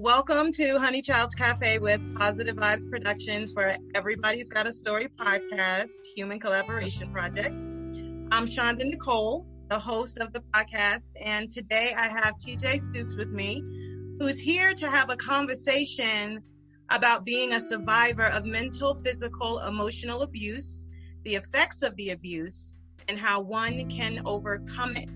Welcome to Honey Child's Cafe with Positive Vibes Productions for Everybody's Got a Story podcast, Human Collaboration Project. I'm SHANDA Nicole, the host of the podcast, and today I have TJ Stukes with me, who's here to have a conversation about being a survivor of mental, physical, emotional abuse, the effects of the abuse, and how one can overcome it.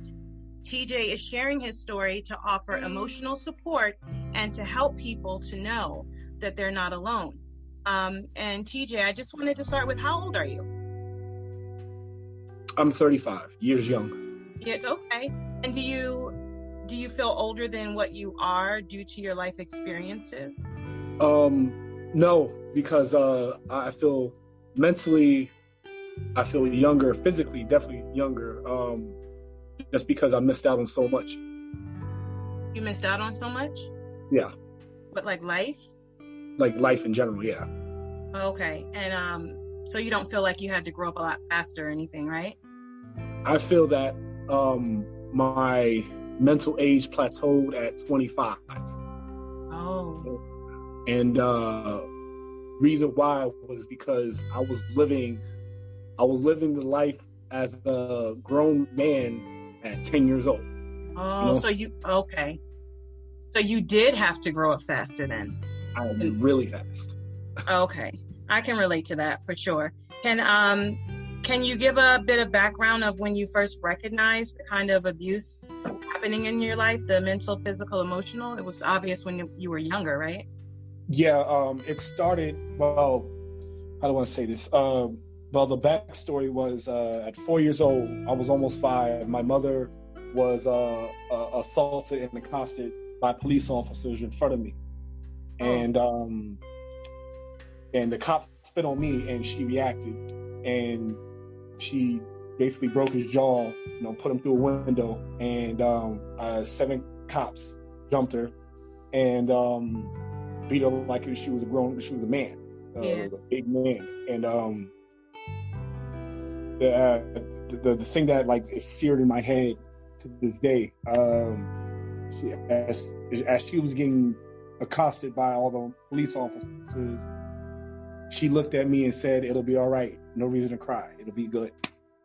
TJ is sharing his story to offer emotional support and to help people to know that they're not alone. And TJ, I just wanted to start with, how old are you? I'm 35 years young. Yeah, okay. And do you feel older than what you are due to your life experiences? No, because I feel mentally, I feel younger, physically, definitely younger. Just because I missed out on so much. You missed out on so much? Yeah. But like life? Like life in general, yeah. Okay. And so you don't feel like you had to grow up a lot faster or anything, right? I feel that my mental age plateaued at 25. Oh. And reason why was because I was living the life as a grown man at 10 years old. Oh, you know? So you did have to grow up faster then? I am really fast. Okay. I can relate to that for sure. Can you give a bit of background of when you first recognized the kind of abuse happening in your life, the mental, physical, emotional? It was obvious when you were younger, right? Yeah, it started, well, how do I want to say this? Well, the backstory was at 4 years old, I was almost 5. My mother was assaulted and accosted by police officers in front of me. And the cop spit on me and she reacted. And she basically broke his jaw, put him through a window. And 7 cops jumped her and beat her like she was a man, a big man. And the thing that is seared in my head to this day, as she was getting accosted by all the police officers, she looked at me and said, "It'll be all right. No reason to cry. It'll be good."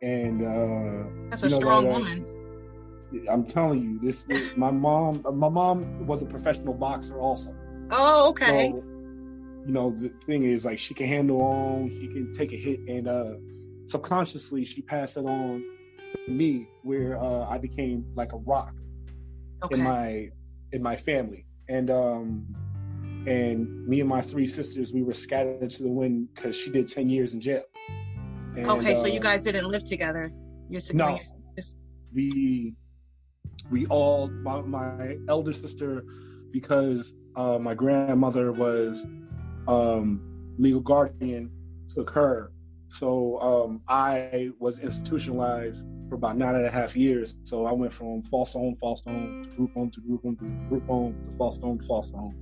And that's a strong woman. I'm telling you, my mom was a professional boxer also. Oh, okay. So, the thing is, she can handle on, she can take a hit, and subconsciously she passed it on to me, where I became like a rock in my family. And me and my 3 sisters, we were scattered to the wind because she did 10 years in jail. And, okay, so you guys didn't live together? No. We all, my elder sister, because my grandmother was legal guardian, took her. So I was institutionalized for about 9.5 years. So I went from foster home to group home to group home to group home to foster home.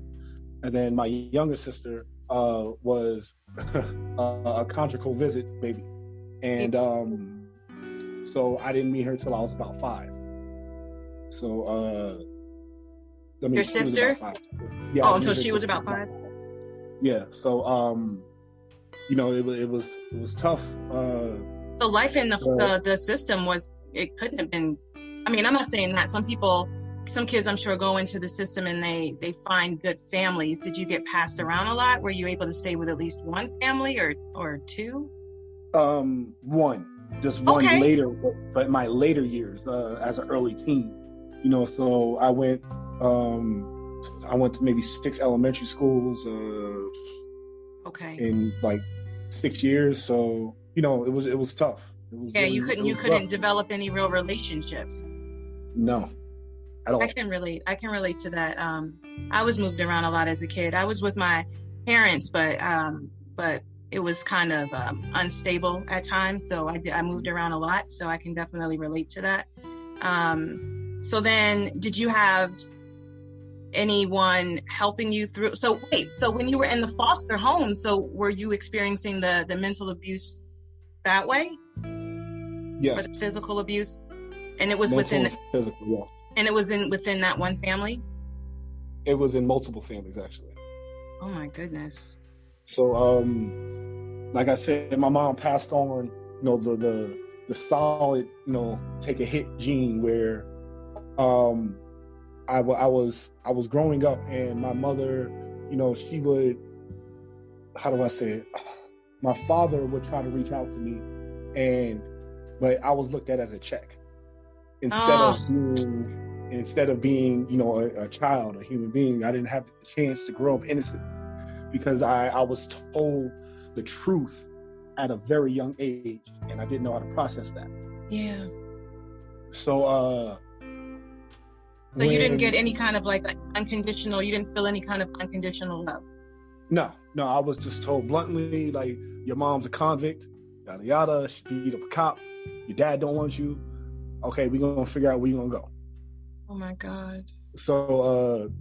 And then my younger sister was a conjugal visit baby. And so I didn't meet her till I was about 5. So your sister? Yeah. Until she was about 5? Yeah. So it was tough. So life in the system it couldn't have been. I mean, I'm not saying that. Some kids, I'm sure, go into the system and they find good families. Did you get passed around a lot? Were you able to stay with at least one family or 2? One, just one. Okay. Later, but my later years as an early teen, so I went to maybe 6 elementary schools. Okay. In 6 years, so it was tough. You couldn't develop any real relationships. No, at all. I can relate to that. I was moved around a lot as a kid. I was with my parents, but it was kind of unstable at times. So I moved around a lot. So I can definitely relate to that. So then, did you have anyone helping you through? So when you were in the foster home, so were you experiencing the mental abuse that way? Yes. Or the physical abuse? And it was mental within physical, yes. And it was within that one family? It was in multiple families, actually. Oh my goodness. So, like I said, my mom passed on, the solid, take a hit gene where, I was growing up, and my mother, she would, how do I say it? My father would try to reach out to me, but I was looked at as a check instead of being, a child, a human being. I didn't have the chance to grow up innocent because I was told the truth at a very young age, and I didn't know how to process that. Yeah. So, so you didn't get any kind of like unconditional, you didn't feel any kind of unconditional love? No, I was just told bluntly, like, your mom's a convict, yada yada, she beat up a cop, your dad don't want you, okay, we're gonna figure out where you're gonna go. Oh my God. So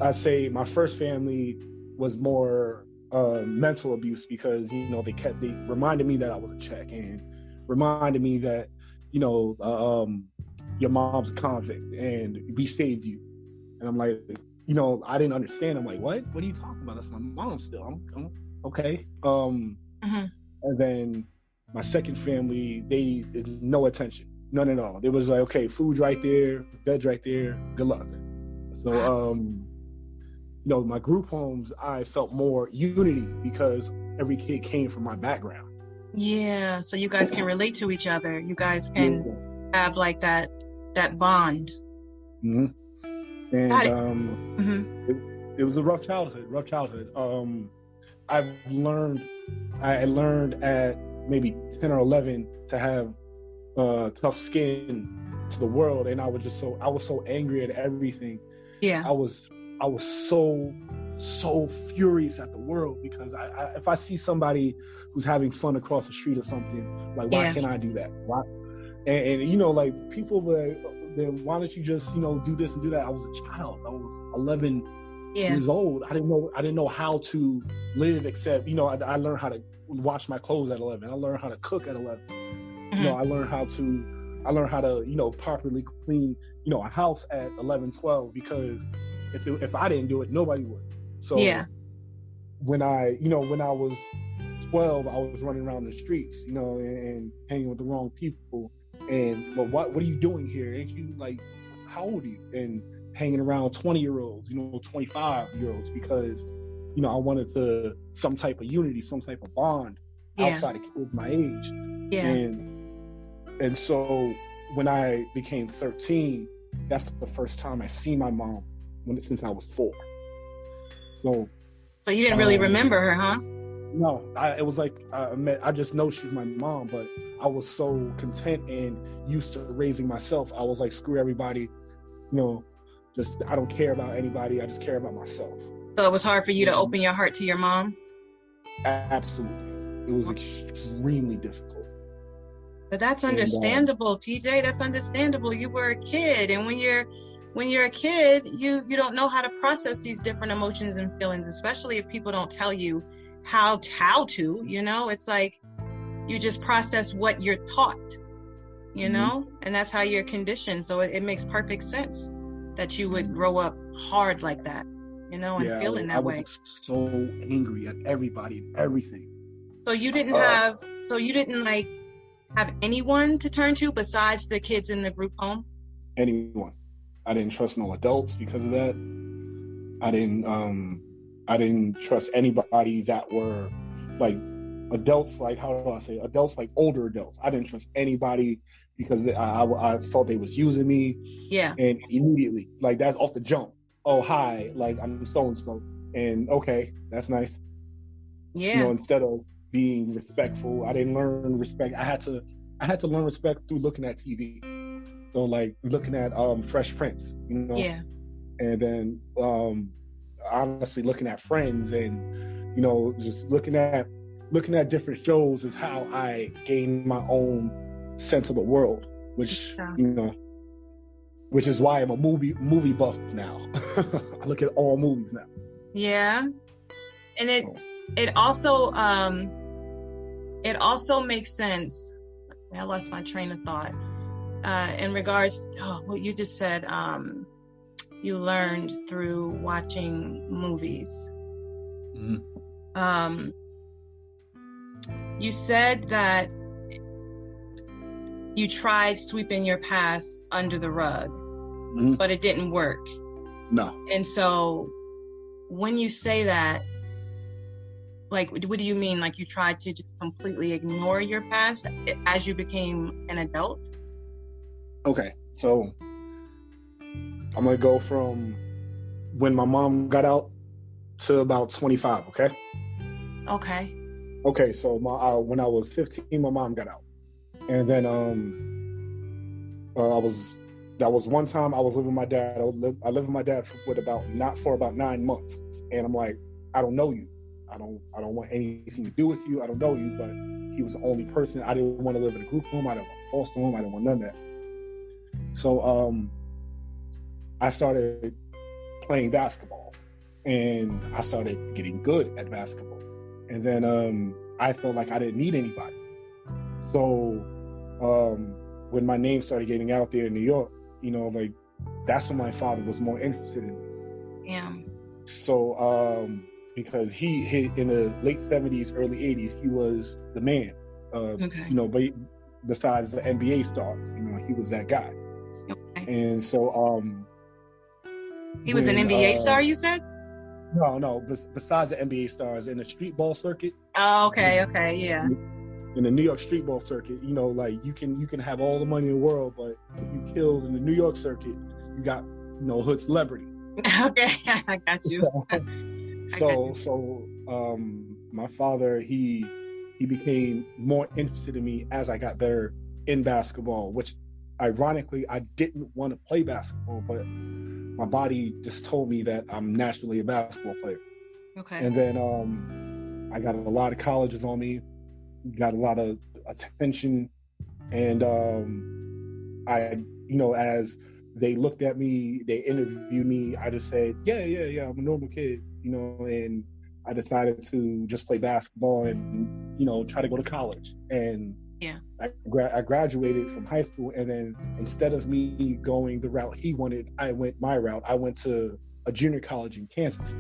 I'd say my first family was more mental abuse because, they reminded me that I was a check and reminded me that, your mom's a convict and we saved you. And I'm like, I didn't understand. I'm like, what are you talking about? That's my mom still. I'm okay. And then my second family, they no attention, none at all. It was like, okay, food's right there, bed's right there, good luck. So, my group homes, I felt more unity because every kid came from my background. Yeah, so you guys can relate to each other. You guys can have like that bond. Mm-hmm. And it was a rough childhood. I learned at maybe 10 or 11 to have tough skin to the world, and I was so angry at everything. Yeah. I was so furious at the world because if I see somebody who's having fun across the street or something, like, why can't I do that? Why? And like, people were, then why don't you just, do this and do that? I was a child. I was 11 years old. I didn't know how to live except, I learned how to wash my clothes at 11. I learned how to cook at 11. I learned how to, properly clean, a house at 11, 12, because if I didn't do it, nobody would. So when I was 12, I was running around the streets, and hanging with the wrong people. And, but what are you doing here? Ain't you, like, how old are you? And hanging around 20-year-olds, 25-year-olds, because, I wanted some type of unity, some type of bond outside of kids my age. Yeah. And so when I became 13, that's the first time I seen my mom since I was 4. So you didn't really remember her, huh? No, it was like I just know she's my mom, but I was so content and used to raising myself. I was like, screw everybody, just I don't care about anybody. I just care about myself. So it was hard for you to open your heart to your mom? Absolutely. It was extremely difficult. But that's understandable, TJ. That's understandable. You were a kid, and when you're a kid, you don't know how to process these different emotions and feelings, especially if people don't tell you how to, it's like you just process what you're taught, and that's how you're conditioned. So it makes perfect sense that you would grow up hard like that, and feeling that way. I was so angry at everybody and everything. So you didn't have anyone to turn to besides the kids in the group home? Anyone. I didn't trust no adults because of that. I didn't trust anybody that were like adults, like, how do I say, adults, like older adults. I didn't trust anybody because I thought they was using me. Yeah. And immediately, like, that's off the jump. Oh, hi, like, I'm so-and-so. And okay, that's nice. Yeah. Instead of being respectful, I didn't learn respect. I had to learn respect through looking at TV. So, like, looking at Fresh Prince, Yeah. And then honestly looking at Friends and just looking at different shows is how I gained my own sense of the world, which which is why I'm a movie buff now. I look at all movies now. Yeah. And it also makes sense. I lost my train of thought in regards to what you just said. you learned through watching movies. Mm-hmm. You said that you tried sweeping your past under the rug, Mm-hmm. but it didn't work. No. And so when you say that, like, what do you mean? Like, you tried to just completely ignore your past as you became an adult? Okay, so I'm gonna go from when my mom got out to about 25. Okay. Okay. So when I was 15, my mom got out, and then that was one time I was living with my dad. I lived with my dad for about 9 months, and I'm like, I don't know you. I don't want anything to do with you. I don't know you, but he was the only person. I didn't want to live in a group home. I didn't want a foster home. I didn't want none of that. So I started playing basketball, and I started getting good at basketball. And then I felt like I didn't need anybody. So when my name started getting out there in New York, like, that's when my father was more interested in me. Yeah. So because he in the late 70s, early 80s, he was the man. Okay. But besides the NBA stars, he was that guy. Okay. And so he was an NBA star, you said? No. Besides the NBA stars in the street ball circuit. Oh, okay, yeah. In the New York street ball circuit, like, you can have all the money in the world, but if you killed in the New York circuit, you got hood celebrity. Okay, I got you. So my father, he became more interested in me as I got better in basketball, which ironically I didn't want to play basketball, but my body just told me that I'm naturally a basketball player. Okay. And then I got a lot of colleges on me, got a lot of attention, and as they looked at me, they interviewed me, I just said, yeah, I'm a normal kid, and I decided to just play basketball and, try to go to college. And yeah, I graduated from high school, and then instead of me going the route he wanted, I went my route. I went to a junior college in Kansas.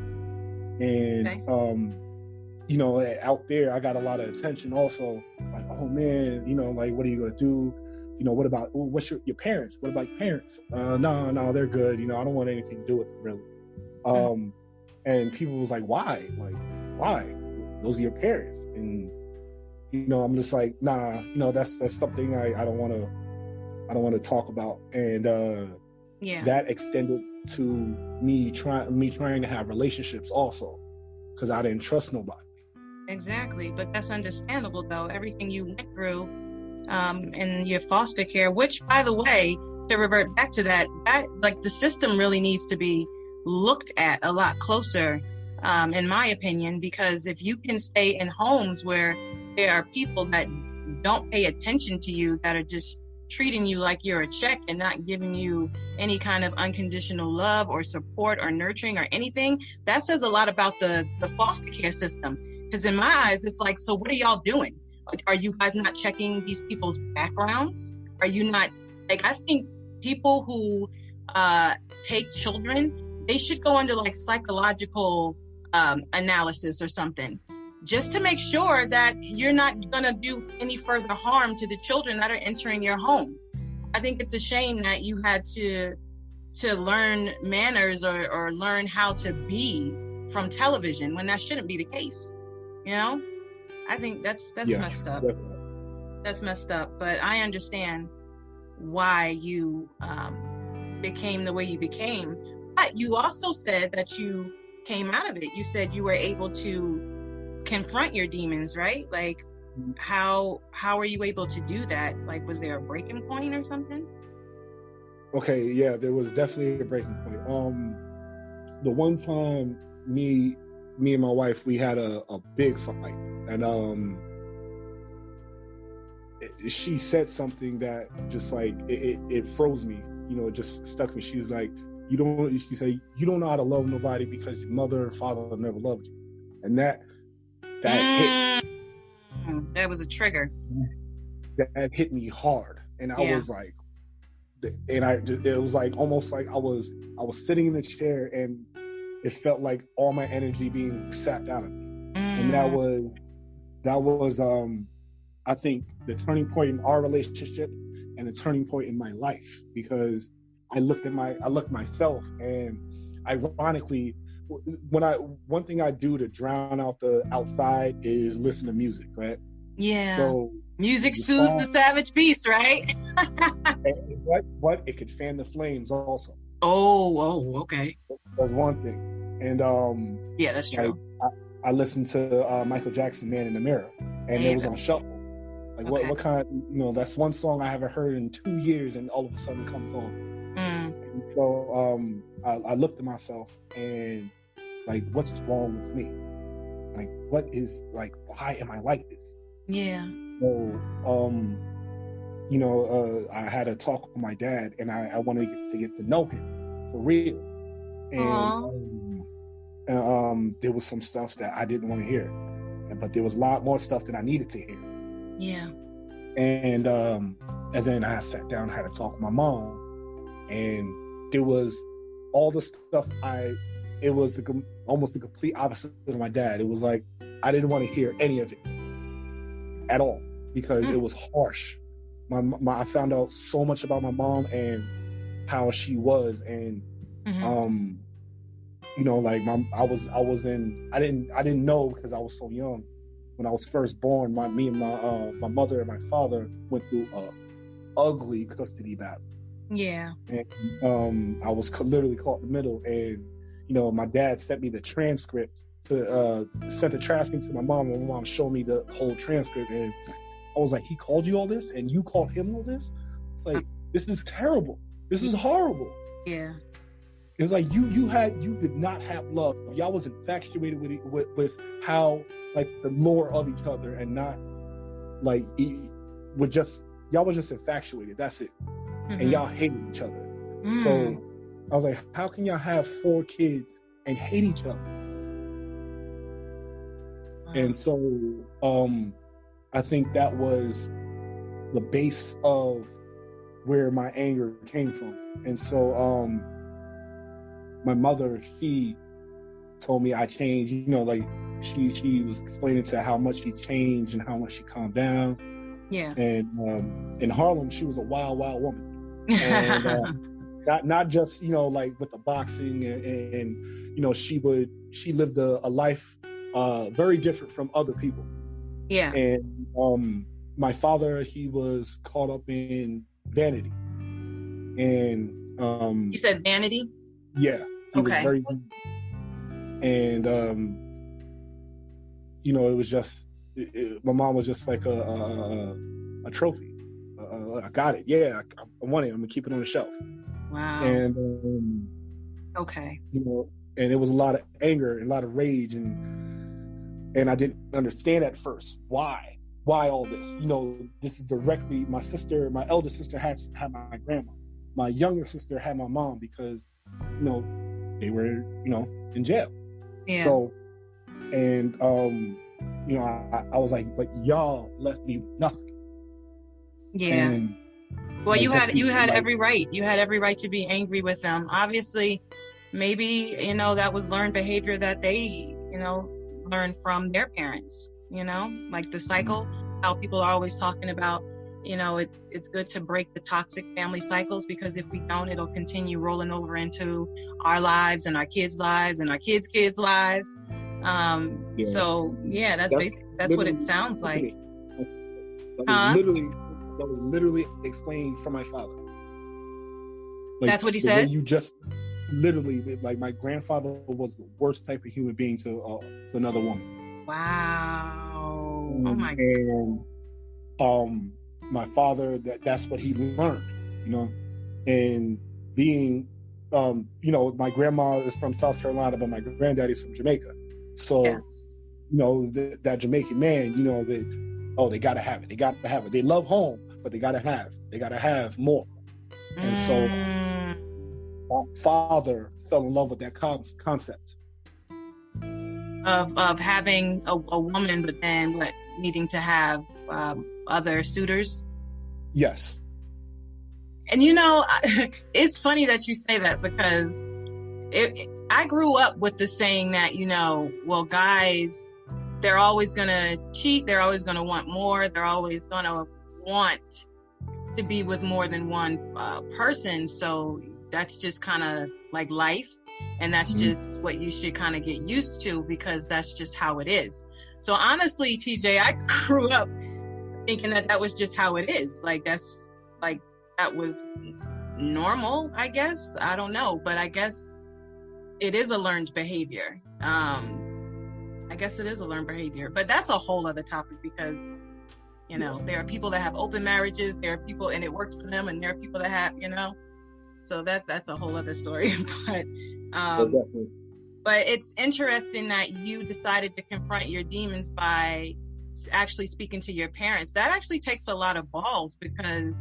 And, out there, I got a lot of attention also. Like, oh man, like, what are you going to do? What's your parents? What about your parents? No, they're good. I don't want anything to do with them, really. And people was like, why? Like, why? Those are your parents. And, I'm just like, nah, that's something I don't want to talk about. And that extended to me trying to have relationships also, because I didn't trust nobody. Exactly, but that's understandable though. Everything you went through in your foster care, which, by the way, to revert back to that like, the system really needs to be looked at a lot closer, in my opinion, because if you can stay in homes where there are people that don't pay attention to you, that are just treating you like you're a check and not giving you any kind of unconditional love or support or nurturing or anything, that says a lot about the foster care system. Because in my eyes, it's like, so what are y'all doing? Are you guys not checking these people's backgrounds? Are you not, like, I think people who take children, they should go under like psychological analysis or something, just to make sure that you're not going to do any further harm to the children that are entering your home. I think it's a shame that you had to learn manners or learn how to be from television when that shouldn't be the case. I think that's messed up. Definitely. That's messed up. But I understand why you became the way you became. But you also said that you came out of it. You said you were able to confront your demons, right? Like, how are you able to do that? Like, was there a breaking point or something? Okay, yeah, there was definitely a breaking point. The one time me and my wife, we had a big fight, and she said something that just like it froze me. It just stuck me. She was like, you don't know how to love nobody because your mother and father never loved you. And that hit. That was a trigger. That hit me hard. And I was like, it was like almost like I was sitting in the chair, and it felt like all my energy being sapped out of me. And that was I think the turning point in our relationship and the turning point in my life, because I looked myself, and ironically, one thing I do to drown out the outside is listen to music, right? Yeah. So music soothes the savage beast, right? What it could fan the flames also. Oh, okay. That's one thing. And yeah, that's true. I listened to Michael Jackson, "Man in the Mirror," and it was on shuffle. Like what kind? That's one song I haven't heard in 2 years, and all of a sudden it comes on. And so I looked at myself and like, what's wrong with me? Like, why am I like this? Yeah. So I had a talk with my dad, and I wanted to get to know him for real. And there was some stuff that I didn't want to hear, but there was a lot more stuff that I needed to hear. Yeah. And then I sat down and had a talk with my mom, and there was all the stuff it was almost the complete opposite of my dad. It was like I didn't want to hear any of it at all, because it was harsh. I found out so much about my mom and how she was, and I didn't know, because I was so young. When I was first born, my mother and my father went through a ugly custody battle. Yeah. And I was literally caught in the middle, and my dad sent me the transcript sent the transcript to my mom, and my mom showed me the whole transcript, and I was like, he called you all this, and you called him all this? Like, this is terrible. This is horrible. Yeah. It's like you did not have love. Y'all was infatuated with how, like, the lore of each other, and not like y'all was just infatuated. That's it. And y'all hated each other. So I was like, how can y'all have 4 kids and hate each other? And so I think that was the base of where my anger came from. And so my mother, she told me I changed, like she was explaining to how much she changed and how much she calmed down. Yeah. And in Harlem, she was a wild, wild woman. And not just, like with the boxing and she lived a life very different from other people. Yeah. And my father, he was caught up in vanity. And you said vanity? Yeah. Okay. Was very, and it was just my mom was just like a trophy. I got it. Yeah, I want it. I'm gonna keep it on the shelf. Wow. And okay. And it was a lot of anger and a lot of rage, and I didn't understand at first why all this. This is directly my elder sister had my grandma. My younger sister had my mom, because they were in jail. Yeah. So, and I was like, but y'all left me with nothing. Yeah. And, well, you had every right. You had every right to be angry with them. Obviously, maybe that was learned behavior that they learned from their parents. Like the cycle. How people are always talking about, it's good to break the toxic family cycles, because if we don't, it'll continue rolling over into our lives and our kids' lives and our kids' kids' lives. So yeah, that's what it sounds like. That was literally explained from my father. Like, that's what he said? You just literally, like, my grandfather was the worst type of human being to another woman. Wow. Oh my God. And my father, that's what he learned, and being, my grandma is from South Carolina, but my granddaddy's from Jamaica. So, yeah. That Jamaican man, they gotta have it. They gotta have it. They love home, but they gotta have more. And so my father fell in love with that concept of having a woman, but then needing to have other suitors. Yes. And it's funny that you say that, because I grew up with the saying that, well, guys, they're always going to cheat. They're always going to want more. They're always going to want to be with more than one person. So that's just kind of like life. And that's just what you should kind of get used to, because that's just how it is. So honestly, TJ, I grew up thinking that was just how it is. Like, that was normal, I guess. I don't know, but I guess it is a learned behavior. I guess it is a learned behavior, but that's a whole other topic, because, there are people that have open marriages, there are people and it works for them, and there are people that have, so that's a whole other story. But it's interesting that you decided to confront your demons by actually speaking to your parents. That actually takes a lot of balls, because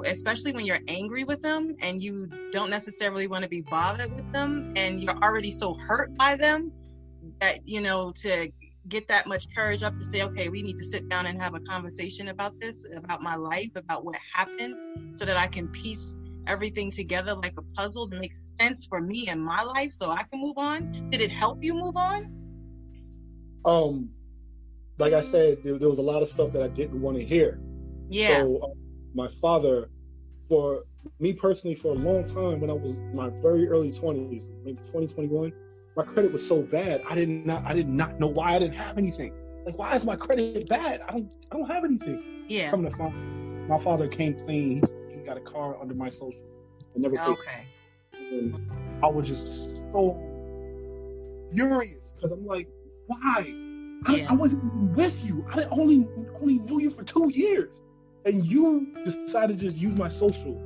especially when you're angry with them and you don't necessarily want to be bothered with them, and you're already so hurt by them that, to get that much courage up to say, okay, we need to sit down and have a conversation about this, about my life, about what happened, so that I can piece everything together like a puzzle to make sense for me and my life so I can move on. Did it help you move on? Like I said, there was a lot of stuff that I didn't want to hear. Yeah. So my father, for me personally, for a long time, when I was in my very early 20s, maybe 2021, my credit was so bad. I did not know why I didn't have anything. Like, why is my credit bad? I don't have anything. Yeah. Coming to find, my father came clean. He got a car under my social. I never paid. Okay. And I was just so furious, because I'm like, why? I wasn't even with you. I only knew you for 2 years, and you decided to just use my social.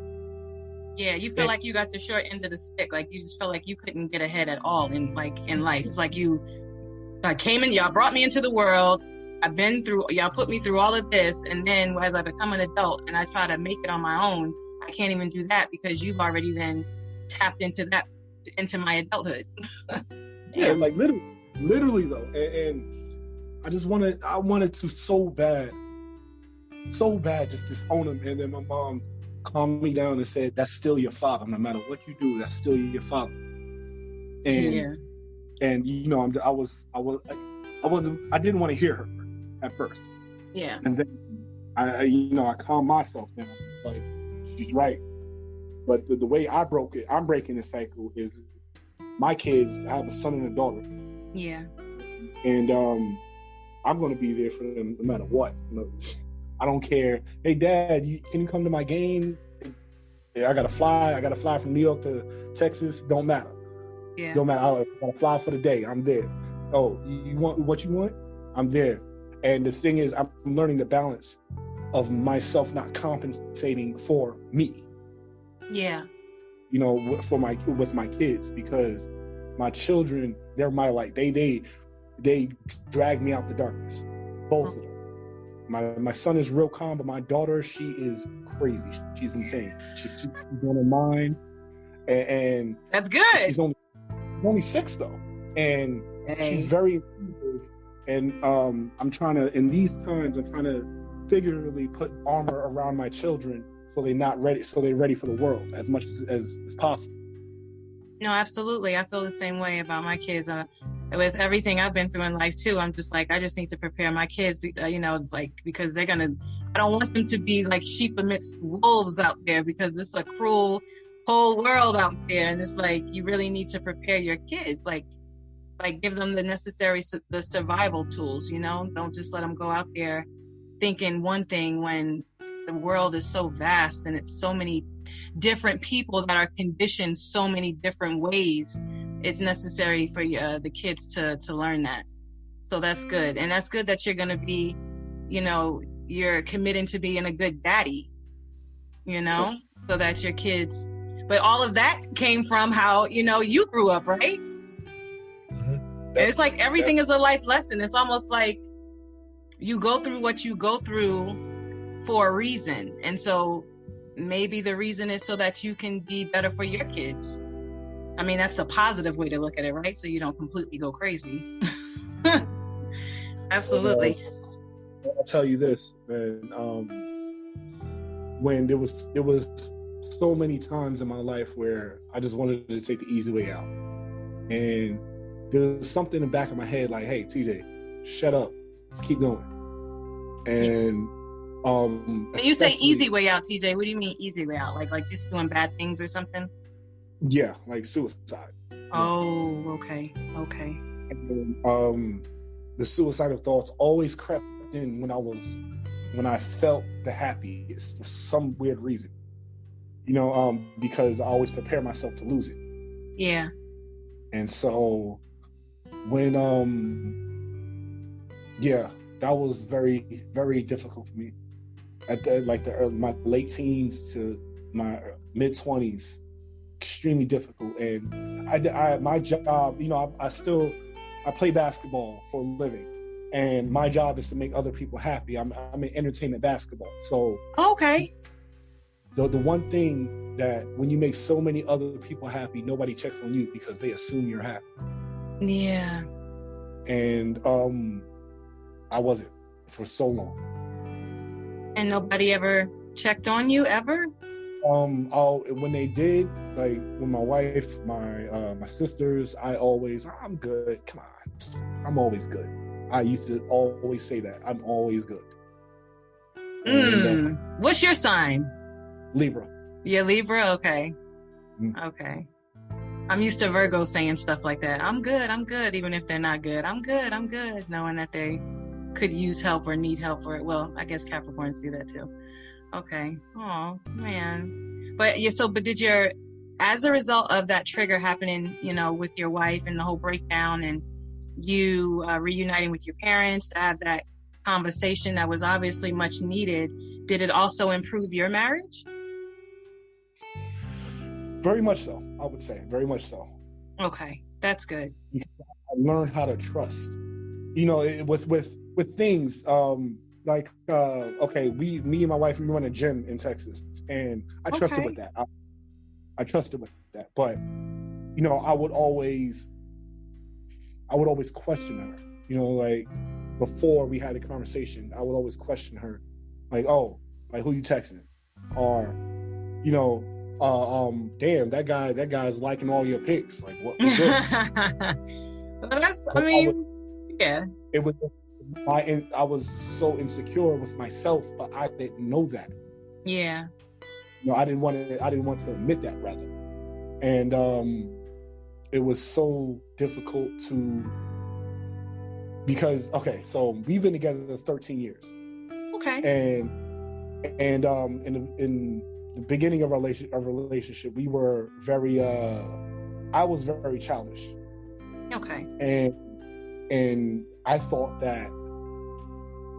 Yeah, you feel like you got the short end of the stick. Like, you just felt like you couldn't get ahead at all in life. It's like I came in, y'all brought me into the world. I've been through, y'all put me through all of this, and then as I become an adult and I try to make it on my own, I can't even do that, because you've already then tapped into my adulthood. Yeah, like literally though, and I wanted to so bad just to phone him, and then my mom calmed me down and said, "That's still your father. No matter what you do, that's still your father." And I didn't want to hear her at first. Yeah. And then I calmed myself down. It's like, she's right. But the way I'm breaking the cycle is my kids. I have a son and a daughter. Yeah. And I'm going to be there for them no matter what. I don't care. Hey, Dad, can you come to my game? Yeah, I got to fly from New York to Texas. Don't matter. Yeah. Don't matter. I got to fly for the day. I'm there. Oh, you want what you want? I'm there. And the thing is, I'm learning the balance of myself not compensating for me. Yeah. With my kids, because my children, they're my light. They drag me out the darkness. Both of them. My son is real calm, but my daughter, she is crazy. She's insane. She's on her mind, and that's good. She's only 6 though, and she's very intuitive. And in these times, I'm trying to figuratively put armor around my children so they're ready for the world as much as possible. No, absolutely. I feel the same way about my kids. With everything I've been through in life too, I'm just like, I just need to prepare my kids, because I don't want them to be like sheep amidst wolves out there, because it's a cruel whole world out there. And it's like, you really need to prepare your kids, like give them the necessary, the survival tools, don't just let them go out there thinking one thing when the world is so vast and it's so many different people that are conditioned so many different ways. It's necessary for the kids to learn that. So that's good. And that's good that you're going to be, you're committing to being a good daddy, so that your kids, but all of that came from how, you grew up, right? Mm-hmm. It's like everything is a life lesson. It's almost like you go through what you go through for a reason. And so maybe the reason is so that you can be better for your kids. I mean, that's the positive way to look at it, right? So you don't completely go crazy. Absolutely. I'll tell you this, man. when there was so many times in my life where I just wanted to take the easy way out. And there was something in the back of my head like, hey, TJ, shut up. Let's keep going. And when you say easy way out, TJ, what do you mean easy way out? Like just doing bad things or something? Yeah, like suicide. Oh, okay. And, the suicidal thoughts always crept in when I felt the happiest for some weird reason. Because I always prepare myself to lose it. Yeah. And so when that was very, very difficult for me. At my late teens to my mid 20s, extremely difficult. And my job, I play basketball for a living, and my job is to make other people happy. I'm in entertainment basketball. So okay. The one thing that when you make so many other people happy, nobody checks on you because they assume you're happy. Yeah. And I wasn't for so long. And nobody ever checked on you ever? When they did, like with my wife, my sisters, I'm good. Come on, I'm always good. I used to always say that I'm always good. And, what's your sign? Libra. Yeah, Libra. Okay. Okay. I'm used to Virgos saying stuff like that. I'm good, even if they're not good. I'm good, knowing that they could use help or need help for it. Well, I guess Capricorns do that too. Okay. Oh man. But as a result of that trigger happening, with your wife and the whole breakdown, and you reuniting with your parents to have that conversation that was obviously much needed, did it also improve your marriage? Very much so, I would say. Very much so. Okay, that's good. I learned how to trust. With things me and my wife, we run a gym in Texas, and I trusted with that. I trusted with that, but I would always question her. Like before we had a conversation, I would always question her, like, oh, like who you texting, or damn, that guy's liking all your pics. Like, what? Yeah. It was. I was so insecure with myself, but I didn't know that. Yeah. I didn't want to admit that, rather. And it was so difficult so we've been together 13 years. Okay. And in the beginning of our relationship, we were very I was very childish. Okay. And I thought that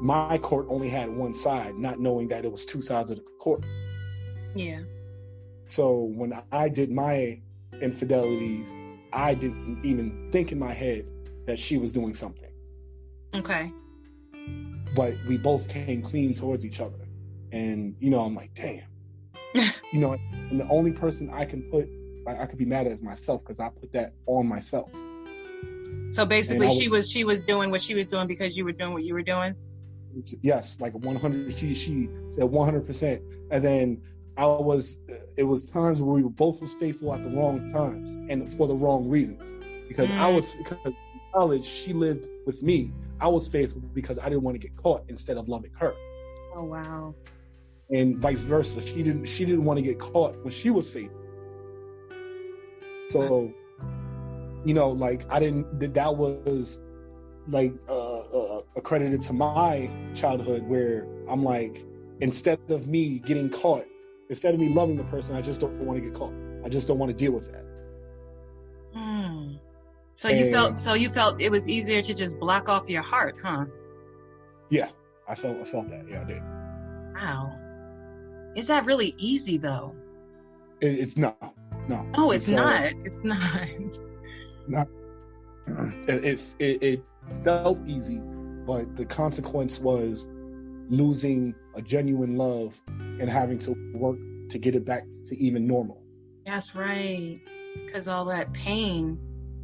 my court only had one side, not knowing that it was two sides of the court. Yeah. So when I did my infidelities, I didn't even think in my head that she was doing something. Okay. But we both came clean towards each other. And, I'm like, damn. And the only person I could be mad at is myself, because I put that on myself. So basically, she was doing what she was doing because you were doing what you were doing? Yes, like 100. She said 100%. And then it was times where we were both was faithful at the wrong times and for the wrong reasons. Because because in college, she lived with me. I was faithful because I didn't want to get caught instead of loving her. Oh, wow. And vice versa. She didn't want to get caught when she was faithful. So, that was like accredited to my childhood, where I'm like, instead of me getting caught, instead of me loving the person, I just don't want to get caught. I just don't want to deal with that. So you felt it was easier to just block off your heart, huh? Yeah, I felt that. Yeah, I did. Wow. Is that really easy though? It's not. No. No, it's not. It's not. Not. It felt easy, but the consequence was losing a genuine love and having to work to get it back to even normal. That's right. Because all that pain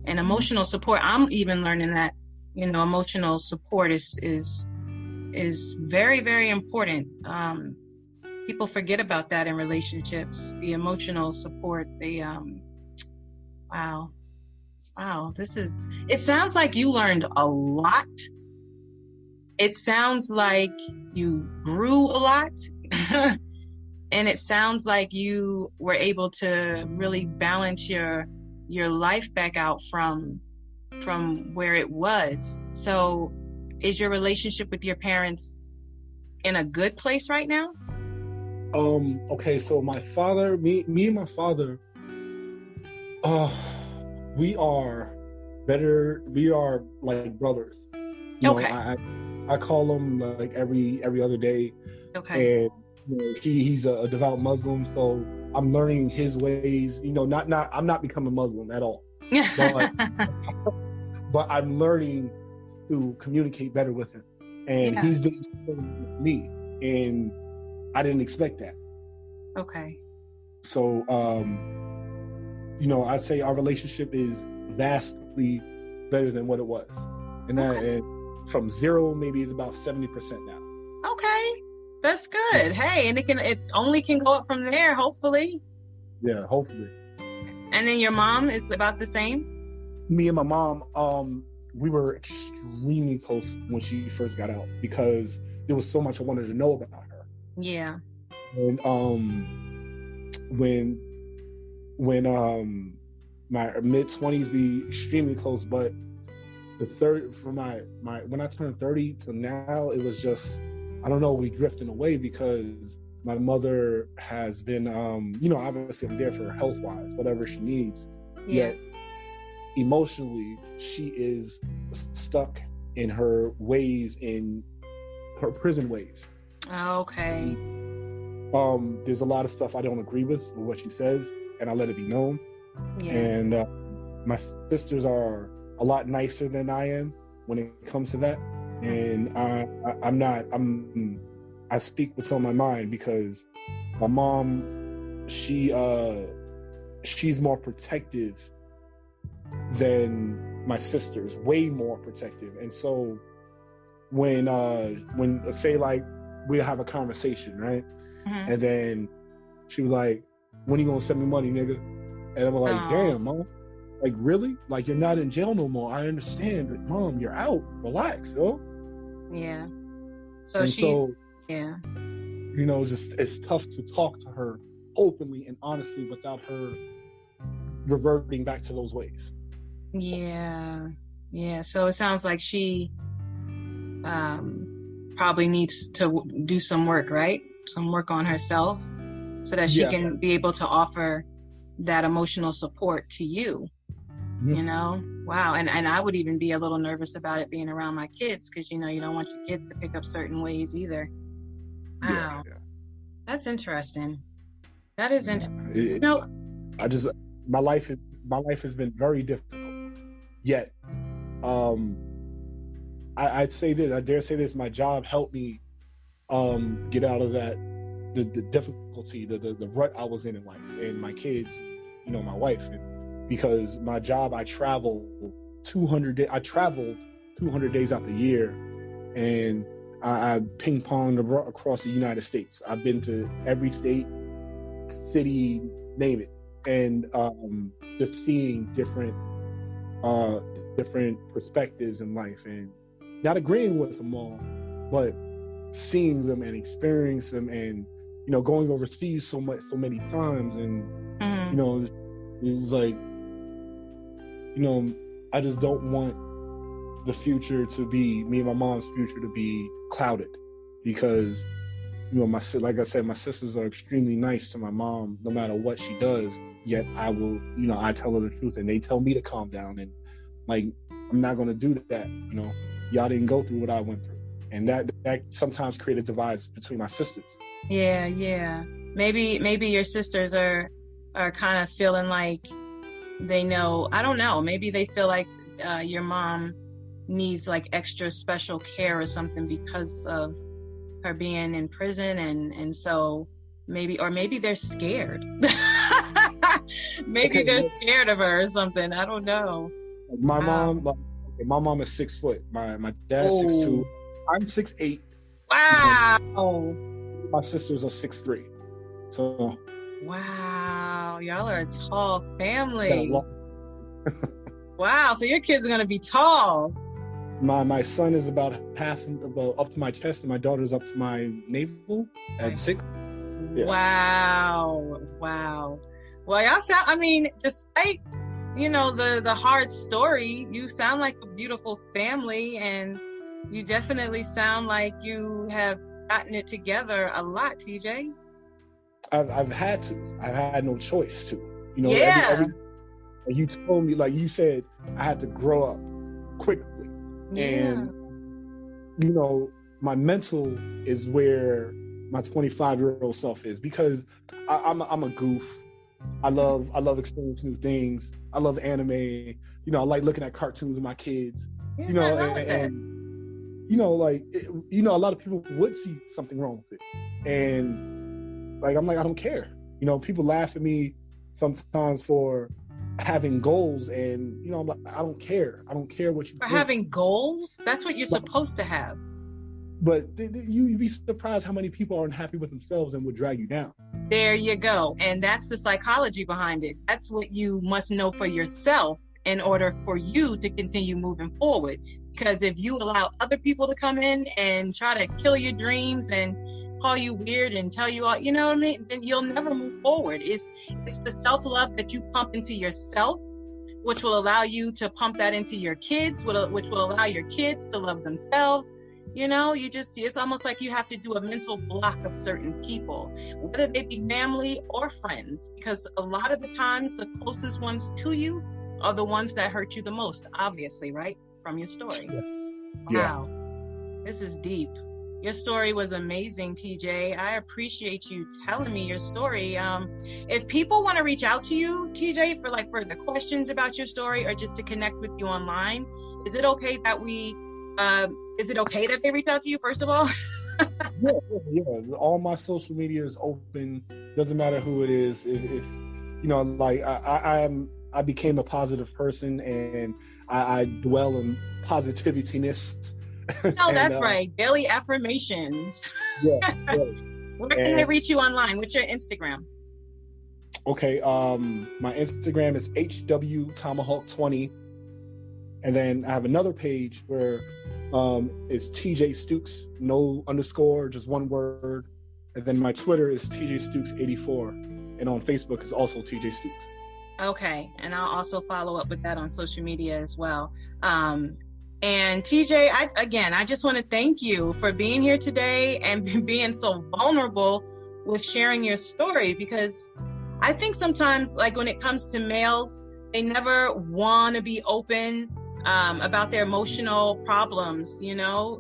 and emotional support, I'm even learning that, emotional support is very, very important. people forget about that in relationships, the emotional support. Wow. It sounds like you learned a lot. It sounds like you grew a lot. And it sounds like you were able to really balance your life back out from where it was. So is your relationship with your parents in a good place right now? Okay, so my father, me and my father, we are better. We are like brothers. Okay. I call him like every other day. Okay. And he's a devout Muslim, so I'm learning his ways. I'm not becoming Muslim at all, but I'm learning to communicate better with him, and he's doing it with me, and I didn't expect that. Okay. So, I'd say our relationship is vastly better than what it was, and from 0 maybe is about 70% now. Okay. That's good. Hey, and it only can go up from there, hopefully. Yeah, hopefully. And then your mom is about the same? Me and my mom, we were extremely close when she first got out because there was so much I wanted to know about her. Yeah. And when my mid-20s, we extremely close, but from when I turned 30 to now, it was just, I don't know, we drifting away because my mother has been, obviously I'm there for her health-wise, whatever she needs. Yeah. Yet emotionally, she is stuck in her ways, in her prison ways. Okay. There's a lot of stuff I don't agree with what she says, and I let it be known. Yeah. And my sisters are a lot nicer than I am when it comes to that. And I speak what's on my mind because my mom, she's more protective than my sisters, way more protective. And so when say like we'll have a conversation, right? Mm-hmm. And then she was like, "When you gonna send me money, nigga?" And I'm like, "Damn, Mom. Like, really? Like, you're not in jail no more. I understand, but Mom, you're out. Relax, yo." Yeah. Yeah. It's tough to talk to her openly and honestly without her reverting back to those ways. Yeah. Yeah. So it sounds like she probably needs to do some work, right? Some work on herself so that she can be able to offer that emotional support to you. Wow. And I would even be a little nervous about it being around my kids because you don't want your kids to pick up certain ways either. Wow. Yeah. That's interesting. That is interesting. My life has been very difficult. Yet I'd say this, I dare say this, my job helped me get out of that the difficulty, the rut I was in life, and my kids, my wife. Because my job, I traveled 200 days out the year, and I ping-ponged across the United States. I've been to every state, city, name it, and just seeing different perspectives in life, and not agreeing with them all, but seeing them and experiencing them, and going overseas so many times, and it's like, I just don't want the future to be, me and my mom's future to be clouded, because like I said, my sisters are extremely nice to my mom no matter what she does, yet I will, I tell her the truth and they tell me to calm down, and like, I'm not going to do that. Y'all didn't go through what I went through, and that sometimes created divides between my sisters. Yeah. Maybe your sisters are kind of feeling like they know, I don't know, maybe they feel like your mom needs like extra special care or something because of her being in prison, and so maybe they're scared. They're scared of her or something. I don't know. My mom is 6 foot. My dad's 6'2". I'm 6'8". Wow. my sisters are 6'3". So wow, y'all are a tall got a family. lot. Wow, so your kids are gonna be tall. My son is about up to my chest, and my daughter's up to my navel at 6. Yeah. Wow. Well, y'all sound, I mean, despite, the hard story, you sound like a beautiful family, and you definitely sound like you have gotten it together a lot, TJ. I've had to. I've had no choice to. Yeah. Every you told me, like you said, I had to grow up quickly. Yeah. And my mental is where my 25-year-old self is, because I'm a goof. I love experiencing new things. I love anime. I like looking at cartoons with my kids. Yeah, a lot of people would see something wrong with it, and I'm like, I don't care. People laugh at me sometimes for having goals, and I'm like, I don't care. I don't care what you For think. having goals, that's what you're supposed to have. But you'd be surprised how many people aren't happy with themselves and would drag you down. There you go. And that's the psychology behind it. That's what you must know for yourself in order for you to continue moving forward. Because if you allow other people to come in and try to kill your dreams and call you weird and tell you all, you know what I mean, then you'll never move forward. It's the self-love that you pump into yourself, which will allow you to pump that into your kids, which will allow your kids to love themselves. It's almost like you have to do a mental block of certain people, whether they be family or friends, because a lot of the times the closest ones to you are the ones that hurt you the most, obviously, right? From your story. Yeah. Wow. This is deep. Your story was amazing, TJ. I appreciate you telling me your story. If people want to reach out to you, TJ, for further questions about your story or just to connect with you online, is it okay that they reach out to you, first of all? Yeah. All my social media is open. Doesn't matter who it is. If I became a positive person, and I dwell in positivityness. No, that's right. Daily affirmations. Yeah. Where can they reach you online? What's your Instagram? Okay. My Instagram is HWTomahawk20. And then I have another page where it's TJ Stukes, no underscore, just one word. And then my Twitter is TJ Stukes 84. And on Facebook is also TJ Stukes. Okay. And I'll also follow up with that on social media as well. And TJ, I just want to thank you for being here today and being so vulnerable with sharing your story, because I think sometimes, when it comes to males, they never want to be open about their emotional problems.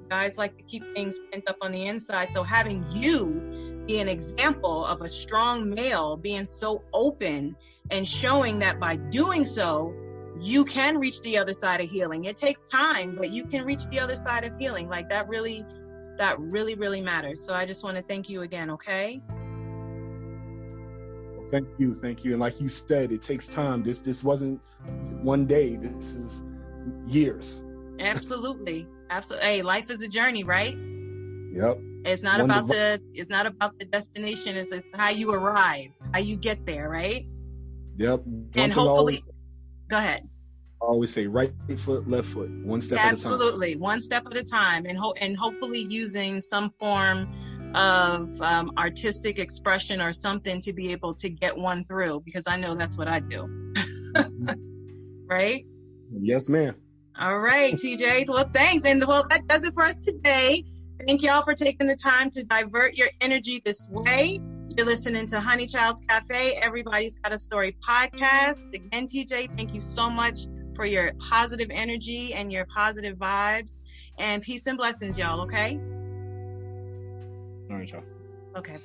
Guys like to keep things pent up on the inside. So having you be an example of a strong male being so open and showing that by doing so, you can reach the other side of healing. It takes time, but you can reach the other side of healing. That really, really matters. So I just want to thank you again, okay? Thank you. And like you said, it takes time. This wasn't one day. This is years. Absolutely. Hey, life is a journey, right? Yep. It's not about the destination. It's how you arrive, how you get there, right? Yep. And hopefully, go ahead. I always say right foot, left foot, one step at a time. Absolutely, one step at a time, and hopefully using some form of artistic expression or something to be able to get one through, because I know that's what I do. Right? Yes, ma'am. All right, TJ. Well, thanks. And that does it for us today. Thank y'all for taking the time to divert your energy this way. You're listening to Honey Child's Cafe, Everybody's Got a Story podcast. Again, TJ, thank you so much for your positive energy and your positive vibes. And peace and blessings, y'all, okay? All right, y'all. Okay.